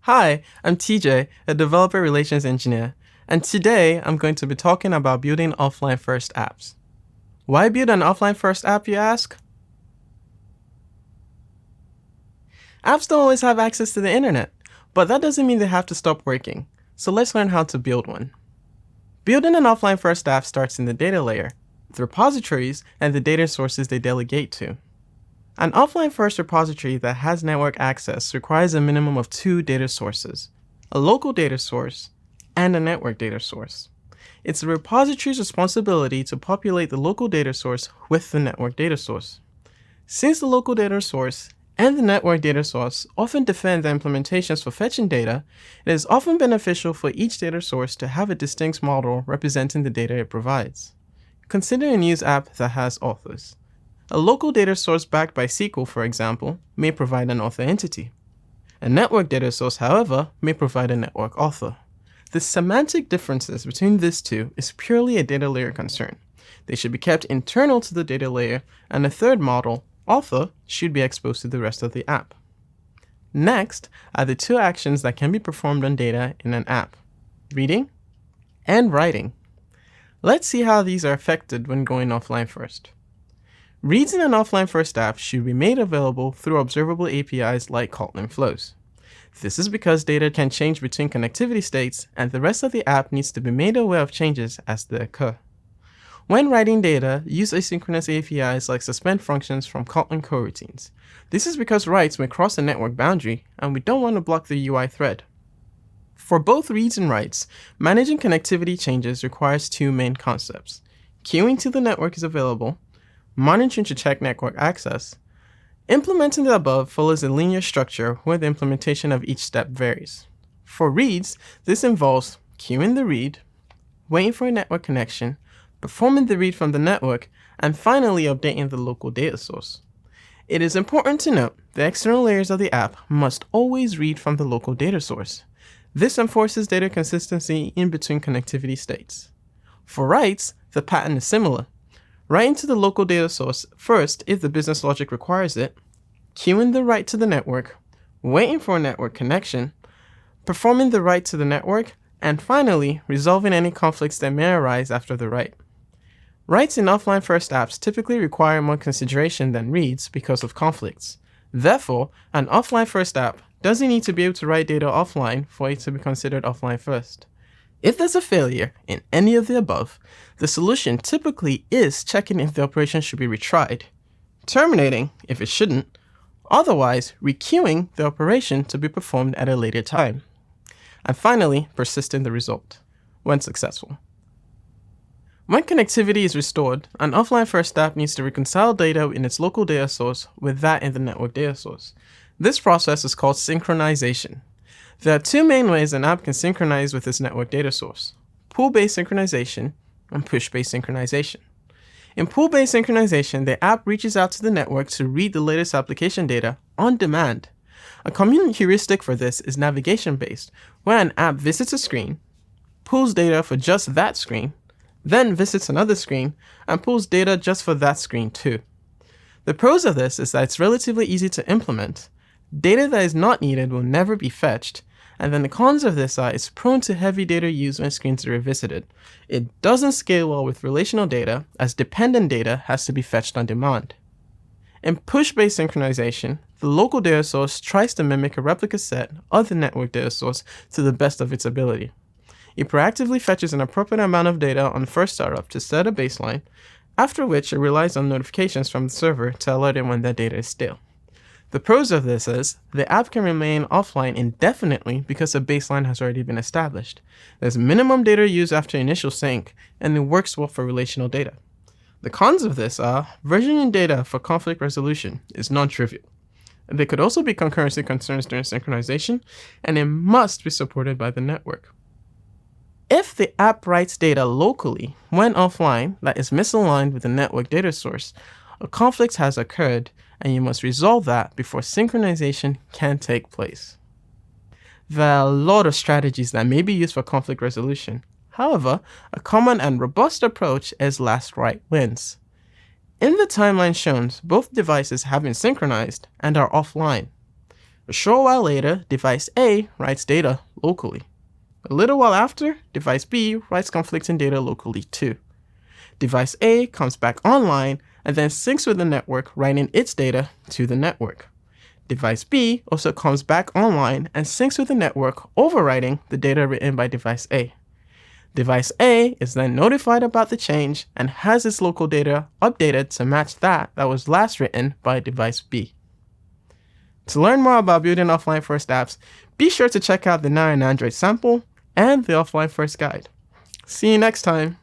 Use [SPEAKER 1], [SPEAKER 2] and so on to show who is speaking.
[SPEAKER 1] Hi, I'm TJ, a developer relations engineer, and today I'm going to be talking about building offline first apps. Why build an offline first app, you ask? Apps don't always have access to the internet, but that doesn't mean they have to stop working. So let's learn how to build one. Building an offline first app starts in the data layer, with repositories and the data sources they delegate to. An offline first repository that has network access requires a minimum of two data sources, a local data source and a network data source. It's the repository's responsibility to populate the local data source with the network data source. Since the local data source and the network data source often defend the implementations for fetching data, it is often beneficial for each data source to have a distinct model representing the data it provides. Consider a news app that has authors. A local data source backed by SQL, for example, may provide an author entity. A network data source, however, may provide a network author. The semantic differences between these two is purely a data layer concern. They should be kept internal to the data layer, and a third model, author, should be exposed to the rest of the app. Next are the two actions that can be performed on data in an app: reading and writing. Let's see how these are affected when going offline first. Reads in an offline first app should be made available through observable APIs like Kotlin flows. This is because data can change between connectivity states, and the rest of the app needs to be made aware of changes as they occur. When writing data, use asynchronous APIs like suspend functions from Kotlin coroutines. This is because writes may cross a network boundary, and we don't want to block the UI thread. For both reads and writes, managing connectivity changes requires two main concepts. Queuing till the network is available, monitoring to check network access. Implementing the above follows a linear structure where the implementation of each step varies. For reads, this involves queuing the read, waiting for a network connection, performing the read from the network, and finally updating the local data source. It is important to note the external layers of the app must always read from the local data source. This enforces data consistency in between connectivity states. For writes, the pattern is similar. Writing to the local data source first if the business logic requires it, queuing the write to the network, waiting for a network connection, performing the write to the network, and finally, resolving any conflicts that may arise after the write. Writes in offline first apps typically require more consideration than reads because of conflicts. Therefore, an offline first app doesn't need to be able to write data offline for it to be considered offline first. If there's a failure in any of the above, the solution typically is checking if the operation should be retried, terminating if it shouldn't, otherwise requeuing the operation to be performed at a later time, and finally persisting the result when successful. When connectivity is restored, an offline first app needs to reconcile data in its local data source with that in the network data source. This process is called synchronization. There are two main ways an app can synchronize with its network data source: pull-based synchronization and push-based synchronization. In pull-based synchronization, the app reaches out to the network to read the latest application data on demand. A common heuristic for this is navigation-based, where an app visits a screen, pulls data for just that screen, then visits another screen, and pulls data just for that screen too. The pros of this is that it's relatively easy to implement. Data that is not needed will never be fetched, and then the cons of this are it's prone to heavy data use when screens are revisited. It doesn't scale well with relational data, as dependent data has to be fetched on demand. In push-based synchronization, the local data source tries to mimic a replica set of the network data source to the best of its ability. It proactively fetches an appropriate amount of data on first startup to set a baseline, after which it relies on notifications from the server to alert it when that data is stale. The pros of this is, the app can remain offline indefinitely because a baseline has already been established. There's minimum data used after initial sync, and it works well for relational data. The cons of this are, versioning data for conflict resolution is non-trivial. There could also be concurrency concerns during synchronization, and it must be supported by the network. If the app writes data locally when offline that is misaligned with the network data source, a conflict has occurred, and you must resolve that before synchronization can take place. There are a lot of strategies that may be used for conflict resolution. However, a common and robust approach is last write wins. In the timeline shown, both devices have been synchronized and are offline. A short while later, device A writes data locally. A little while after, device B writes conflicting data locally too. Device A comes back online and then syncs with the network, writing its data to the network. Device B also comes back online and syncs with the network, overwriting the data written by device A. Device A is then notified about the change and has its local data updated to match that was last written by device B. To learn more about building offline first apps, be sure to check out the Now in Android sample and the Offline First Guide. See you next time.